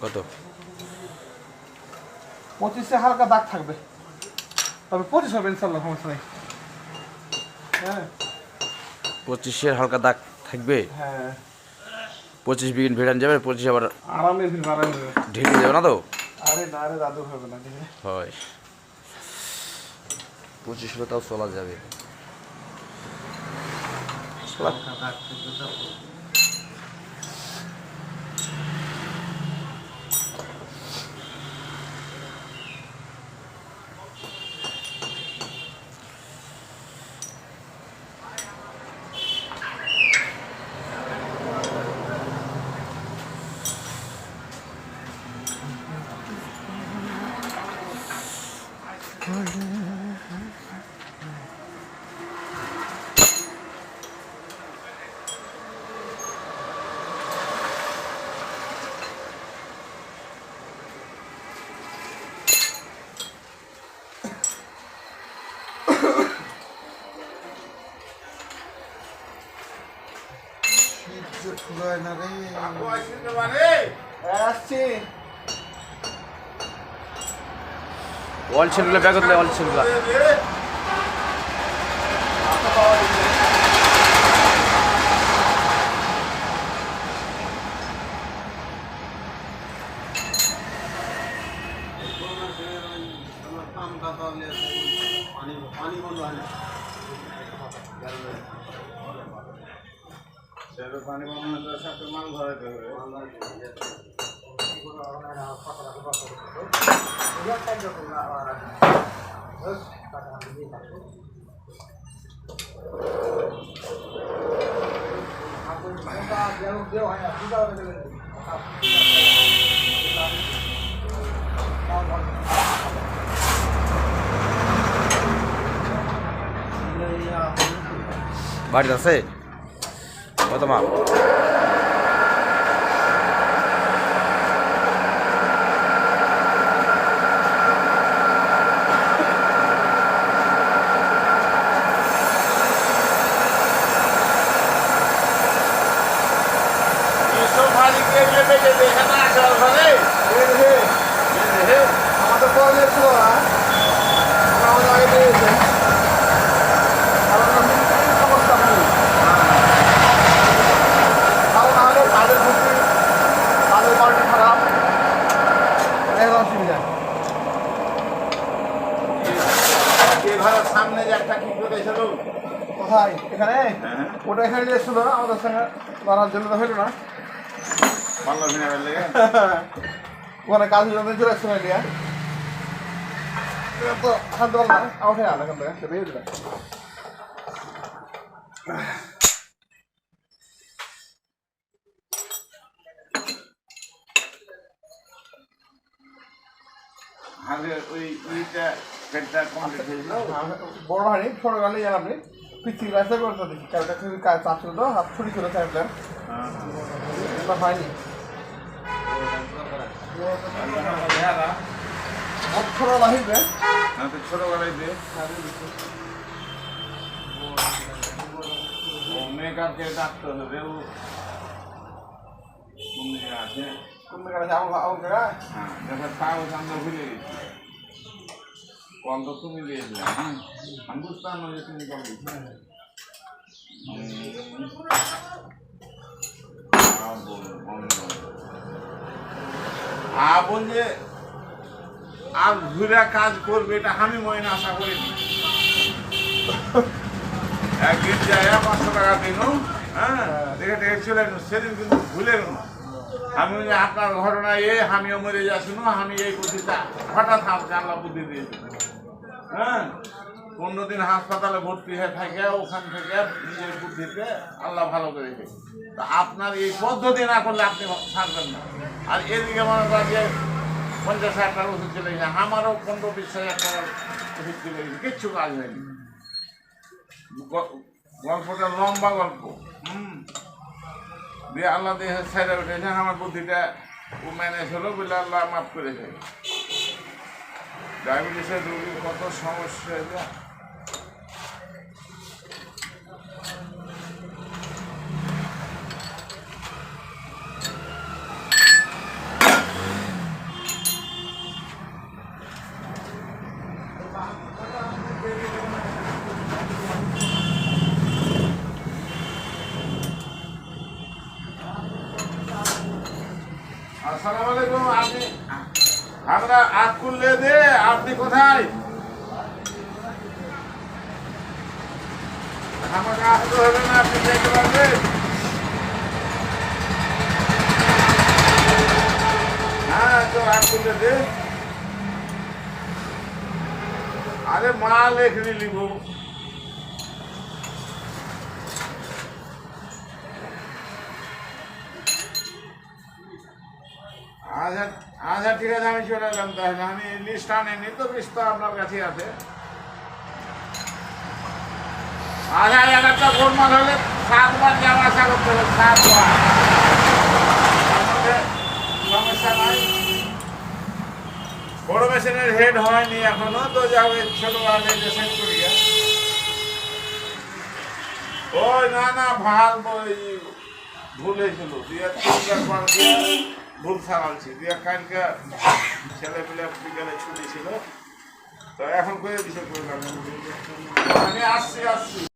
কত? 25-এ হালকা দাগ থাকবে, তবে 25 হবে ইনশাল্লাহ, সমস্যা নেই। হ্যাঁ 25-এর হালকা দাগ থাকবে। হ্যাঁ 25 বিঘিন ভেড়ান যাবে, 25 আবার আরামে ফিরবে, আরামে ফিরবে। ঢেকে যাবে না তো? আরে না রে দাদু, হবে না। হয় 25 হলে তাও চলা যাবে। আসছি। অল ছেলেগুলো ব্যাগ করলে, অল ছেলেগুলো পানি বানানোর সাথে মাল ধরাতে হবে। বাড়িতে আছে কত মা? আমাদের পরে ছিল না, আমাদের আগে পেয়েছে। সমস্যা নেই, ভালো না হলে তাদের বুদ্ধি, তাদের কোয়ালিটি খারাপ, এরকম অসুবিধা। ঘরের সামনে যে একটা কি করেছিল কোথায়? এখানে ওটা এখানে এসেছিল আমাদের সঙ্গে লড়ার জন্য, তো হইল না। ওখানে কাজ চলে এসছে ইন্ডিয়া, তো শান্ত পারল না, উঠে আলো এখান থেকে, সে ভেঙে দিল। বড় হয়নি, ছোট গাড়ি জান আপনি পিছিয়ে রাস্তা করতে দেখি, কারোটা খুবই কাজ চাচ্ছিল তো, হাত ছুটি ছিল সাইকেলের, হয়নি। ছোট লাহিবে ছোট গাড়িতে মেকআপকে ডাকতে হবে। ও কোন দিকে আছে? কোন জায়গায় আমার জায়গায়? হ্যাঁ, দেখা কাগজ আমরা ভুলে গেছি। কল তো তুমি দিয়েছিলে। হ্যাঁ, আমি বুঝতাম না যে তুমি কল দিয়েছিলে। বলছে আর ঘুরে কাজ করবে, এটা আমি মনে আশা করিনি। একদিন যায় 500 টাকা দিন, হ্যাঁ দেখে দেখে চলে গেল। সেদিন কিন্তু ভুলে গেল। আমি আপনার ঘটনা আমিও মরে যাচ্ছি না, আমি এই বুদ্ধিটা হঠাৎ জানলা বুদ্ধি দিয়েছি। হ্যাঁ 15 দিন হাসপাতালে ভর্তি হয়ে থাকে, ওখান থেকে নিজের বুদ্ধিতে আল্লাহ ভালো করেছে। তা আপনার এই পদ্ধতি না করলে আপনি থাকবেন না। আর এদিকে মনে করেন যে 50,000 টাকার ওষুধ চলে গেছে, আমারও 15-20,000 টাকার ওষুধ চলে গেছে, কিচ্ছু কাজ হয়নি। গল্পটা লম্বা গল্প। দিয়ে আল্লাহ দিয়ে ছেড়ে উঠেছে, আমার বুদ্ধিটা ও ম্যানেজ হলো বলে আল্লাহ মাফ করেছে। ডায়াবেটিসের রোগীর কত সমস্যা হয়ে যায়। আসসালামু আলাইকুম। আপনি আমরা আট করলে দে, আপনি কোথায়? আমাকে আসতে হবে না, আপনি দেখতে পারবেন। হ্যাঁ তো আট করলে দে। আরে মাল এখানে নিব। আচ্ছা আচ্ছা ঠিক আছে, আমি চলে এলাম। তাহলে আমি লিস্ট আনিনি তো, লিস্ট তো আপনার কাছে আছে। আচ্ছা একটা গোলমাল হলে 7 বার যাওয়া আসা করতে হবে, 7 বার। তার মধ্যে সমস্যা নাই। বড় মেশিনের হেড হয়নি এখনো, তো যাবে ছোট সেট করিয়া। ওই না না ভাল ভুল হয়েছিল, ভুল সারালছি দিয়ে। কালকে ছেলে পেলে বিকালে ছুটি ছিল, তো এখন করে দিছে। আমি আসছি।